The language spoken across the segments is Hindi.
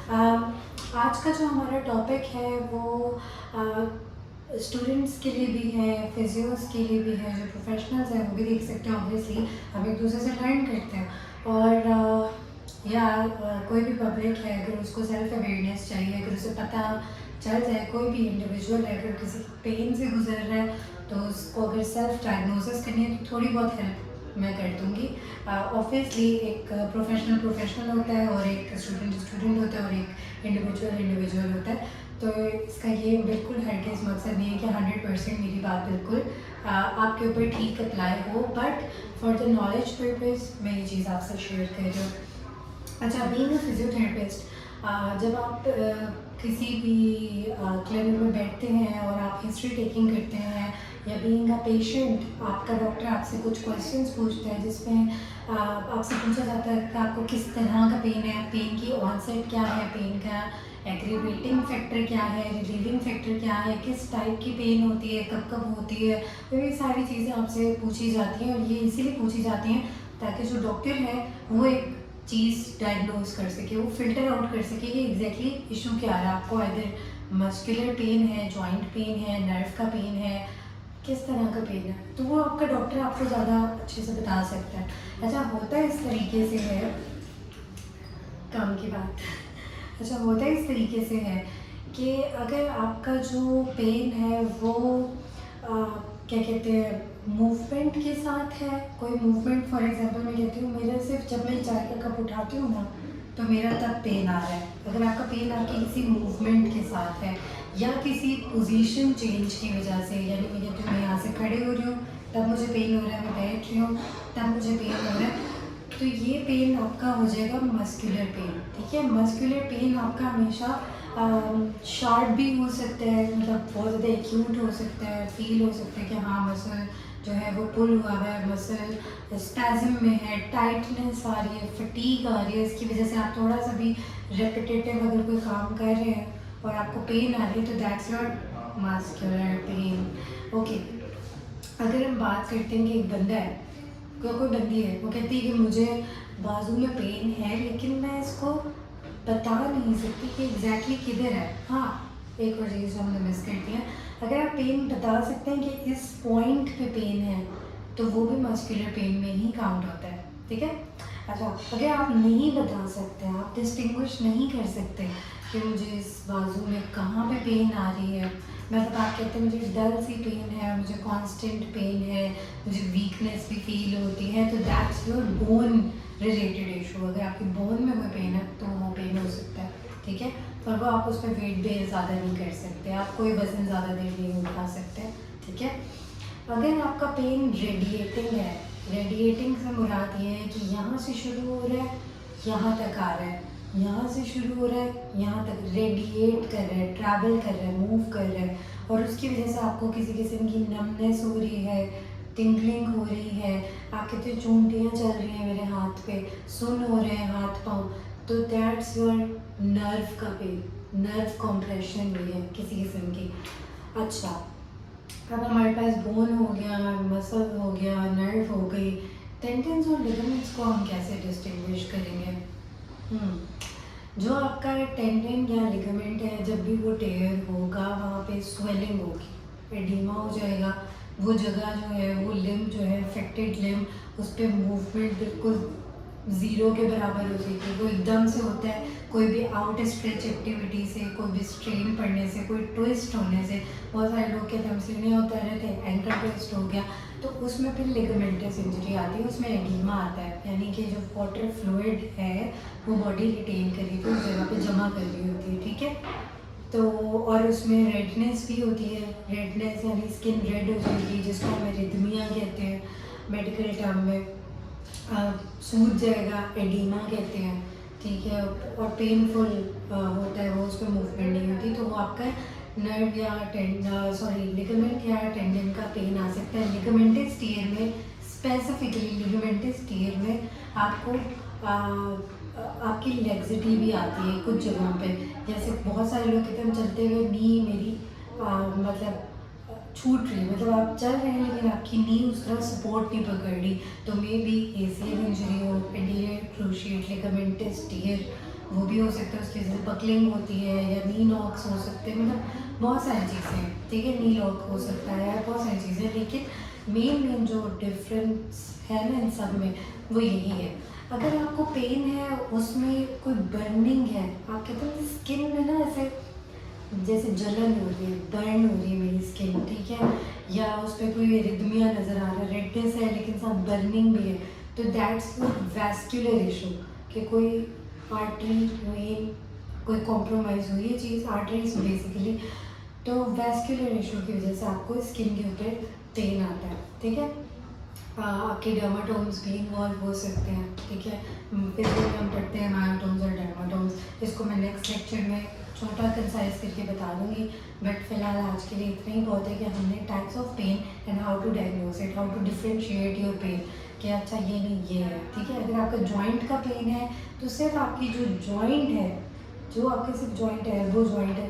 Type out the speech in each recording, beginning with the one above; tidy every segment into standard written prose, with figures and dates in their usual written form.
आज का जो हमारा टॉपिक है वो स्टूडेंट्स के लिए भी है, फिजियोस के लिए भी है, जो प्रोफेशनल्स हैं वो भी देख सकते हैं। ऑब्वियसली हम एक दूसरे से लर्न करते हैं और कोई भी पब्लिक है, अगर उसको सेल्फ अवेयरनेस चाहिए, अगर उसे पता चल जाए, कोई भी इंडिविजुअल है अगर किसी पेन से गुजर रहा है तो उसको अगर सेल्फ डायग्नोसिस करनी है तो थोड़ी बहुत हेल्प मैं कर दूँगी। ऑब्वियसली एक प्रोफेशनल होता है और एक स्टूडेंट होता है और एक इंडिविजुअल होता है। तो इसका ये बिल्कुल हरगिज़ मकसद नहीं है कि 100% मेरी बात बिल्कुल आपके ऊपर ठीक अप्लाई हो, but for the knowledge purpose मैं ये चीज़ आपसे शेयर कर रही हूँ। अच्छा, बीइंग अ फिजियोथेरेपिस्ट, जब आप किसी भी क्लिनिक में बैठते हैं और आप हिस्ट्री टेकिंग करते हैं या बीइंग अ पेशेंट, आपका डॉक्टर आपसे कुछ क्वेश्चंस पूछता है जिसमें आपसे पूछा जाता है कि आपको किस तरह का पेन है, पेन की ऑनसेट क्या है, पेन का एग्रीवेटिंग फैक्टर क्या है, रिलीविंग फैक्टर क्या है, किस टाइप की पेन होती है, कब कब होती है। तो ये सारी चीज़ें आपसे पूछी जाती हैं और ये इसीलिए पूछी जाती हैं ताकि जो डॉक्टर है वो एक चीज़ डायग्नोज कर सके, वो फिल्टर आउट कर सके कि एग्जैक्टली इशू क्या है। आपको इधर मस्कुलर पेन है, जॉइंट पेन है, नर्व का पेन है, किस तरह का पेन है, तो वो आपका डॉक्टर आपको ज़्यादा अच्छे से बता सकता है। अच्छा, होता है इस तरीके से है, काम की बात अच्छा, होता है इस तरीके से है कि अगर आपका जो पेन है वो क्या कहते हैं मूवमेंट के साथ है, कोई मूवमेंट, फॉर एग्जांपल मैं कहती हूँ मेरा सिर्फ जब मैं चाय का कप उठाती हूँ ना तो मेरा तब पेन आ रहा है। अगर आपका पेन आपकी किसी मूवमेंट के साथ है या किसी पोजीशन चेंज की वजह से, यानी मैं कहती हूँ मैं यहाँ से खड़े हो रही हूँ तब मुझे पेन हो रहा है, मैं बैठ रही हूँ तब मुझे पेन हो रहा है, तो ये पेन आपका हो जाएगा मस्कुलर पेन। ठीक है, मस्कुलर पेन आपका हमेशा शार्प भी हो सकता है, मतलब बहुत ज़्यादा एक्यूट हो सकता है, फील हो सकता है कि हाँ मसल जो है वो पुल हुआ है, मसल स्पैज़म में है, टाइटनेस आ रही है, फटीग आ रही है, इसकी वजह से आप थोड़ा सा भी रेपिटेटिव अगर कोई काम कर रहे हैं और आपको पेन आ रही है तो that's your muscular pain. Okay, अगर हम बात करते हैं कि एक बंदा है, कोई बंदी है, वो कहती है कि मुझे बाजू में पेन है लेकिन मैं इसको बता नहीं सकती कि एग्जैक्टली किधर है। हाँ, एक और चीज़ हमने मिस कर दिया, अगर आप पेन बता सकते हैं कि इस पॉइंट पे पेन है तो वो भी मस्कुलर पेन में ही काउंट होता है। ठीक है। अच्छा, अगर आप नहीं बता सकते, आप डिस्टिंग्विश नहीं कर सकते कि मुझे इस बाजू में कहाँ पे पेन आ रही है, मतलब आप कहते हैं मुझे डल सी पेन है, मुझे कांस्टेंट पेन है, मुझे वीकनेस भी फील होती है, तो that's your bone related issue. अगर आपकी बोन में कोई पेन है तो वो पेन हो सकता है। ठीक है, पर वो आप उस पर वेट बेयर ज़्यादा नहीं कर सकते, आप कोई वज़न ज़्यादा देर नहीं उठा सकते। ठीक है, अगर आपका पेन रेडिएटिंग है, रेडिएटिंग से मुराद ये है कि यहाँ से शुरू हो रहा है यहाँ तक आ रहा है, यहाँ से शुरू हो रहा है यहाँ तक रेडिएट कर रहा है, ट्रैवल कर रहा है, मूव कर रहा है, और उसकी वजह से आपको किसी किस्म की नमनेस हो रही है, टिंगलिंग हो रही है, आप कहते हो चूंटियाँ चल रही हैं मेरे हाथ पे, सुन हो रहे हैं हाथ पाँव, तो दैट्स योर नर्व का पेन, नर्व कॉम्प्रेशन हुई है किसी किस्म की। अच्छा, अब हमारे पास बोन हो गया, मसल हो गया, नर्व हो गई, टेंडन्स और लिगामेंट्स को हम कैसे डिस्टिंग्विश करेंगे? जो आपका टेंडन या लिगामेंट है, जब भी वो टेयर होगा वहाँ पे स्वेलिंग होगी, एडिमा हो जाएगा, वो जगह जो है, वो लिम्ब जो है, अफेक्टेड लिम्ब, उस पर मूवमेंट बिल्कुल ज़ीरो के बराबर हो जाएगी। वो एकदम से होता है कोई भी आउट स्ट्रेच एक्टिविटी से, कोई भी स्ट्रेन पड़ने से, कोई ट्विस्ट होने से। बहुत सारे लोग कहते हैं हमसे नहीं होता रहते, एंकल ट्विस्ट हो गया तो उसमें फिर लिगामेंटस इंजरी आती है, उसमें एडिमा आता है, यानी कि जो वाटर फ्लूइड है वो बॉडी रिटेन कर रही थी, उस जगह पे जमा कर रही होती है। ठीक है, तो और उसमें रेडनेस भी होती है, रेडनेस यानी स्किन रेड हो जाएगी, जिसको हम एरिथमिया कहते हैं मेडिकल टर्म में, सूज जाएगा, एडिमा कहते हैं। ठीक है, और पेनफुल होता है वो, उस पर मूवमेंट नहीं होती, तो वो आपका नर्व या लिगामेंट या टेंडन का पेन आ सकता है। लिगामेंटस टियर में, स्पेसिफिकली लिगामेंटस टियर में आपको आपकी लेग्सिटी भी आती है कुछ जगहों पे, जैसे बहुत सारे लोग कहते हैं चलते हुए नी मेरी मतलब छूट रही है, मतलब आप चल रहे हैं लेकिन आपकी नी उस तरह सपोर्ट नहीं पकड़ रही, तो मे बी एसीएल इंजरी हो, एंटीरियर क्रूशिएट लिगामेंटस टियर वो भी हो सकता है, उसकी वजह से बकलिंग होती है, या नी लॉक्स हो सकते हैं, मतलब बहुत सारी चीज़ें हैं, ठीक है, नी लॉक हो सकता है, या बहुत सारी चीज़ें, लेकिन मेन जो डिफरेंस है ना इन सब में, वो यही है। अगर आपको पेन है, उसमें कोई बर्निंग है, आप कहते हैं स्किन में ना ऐसे जैसे जलन हो रही है, बर्न हो रही है मेरी स्किन, ठीक है, या उस पर कोई रिदमिया नज़र आ रहा है, रेडनेस है लेकिन साथ बर्निंग भी है, तो दैट्स वैस्कुलर इशू, कि कोई आर्टरी वेन कोई कॉम्प्रोमाइज़ हुई है चीज़, आर्टरीज बेसिकली, तो वैस्कुलर इशू की वजह से आपको स्किन के ऊपर पेन आता है, ठीक है। आपके डर्माटोम्स भी इन्वॉल्व हो सकते हैं, ठीक है। फिर भी हम पढ़ते हैं मायोटोम्स और डर्माटोम्स, इसको मैं नेक्स्ट लेक्चर में छोटा कंसाइज करके बता दूंगी, बट फिलहाल आज के लिए इतना ही बहुत है कि हमने types of pain and how to diagnose it, how to differentiate your pain, कि अच्छा ये नहीं ये है, ठीक है। अगर आपका जॉइंट का पेन है तो सिर्फ आपकी जो जॉइंट है, जो आपके सिर्फ जॉइंट है, एल्बो जॉइंट है,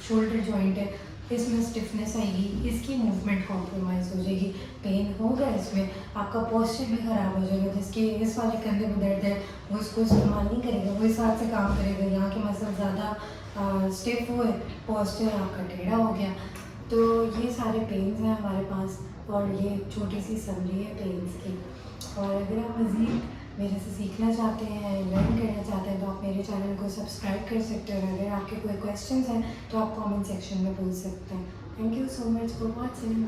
शोल्डर जॉइंट है, इसमें स्टिफनेस आएगी, इसकी मूवमेंट कॉम्प्रोमाइज़ हो जाएगी, पेन होगा, इसमें आपका पोस्चर भी ख़राब हो जाएगा, जिसके इस वाले कंधे में दर्द है वो इसको इस्तेमाल नहीं करेगा, वो इस हाथ से काम करेगा, यहाँ के मसल ज़्यादा स्टिफ हुए, पोस्चर आपका टेढ़ा हो गया। तो ये सारे पेन्स हैं हमारे पास, और ये एक छोटी सी समरी है पेन्स की। और अगर आप मज़ीद मेरे से सीखना चाहते हैं, लर्न करना चाहते हैं, तो आप मेरे चैनल को सब्सक्राइब कर सकते हो, और अगर आपके कोई क्वेश्चंस हैं तो आप कमेंट सेक्शन में पूछ सकते हैं। Thank you so much for watching.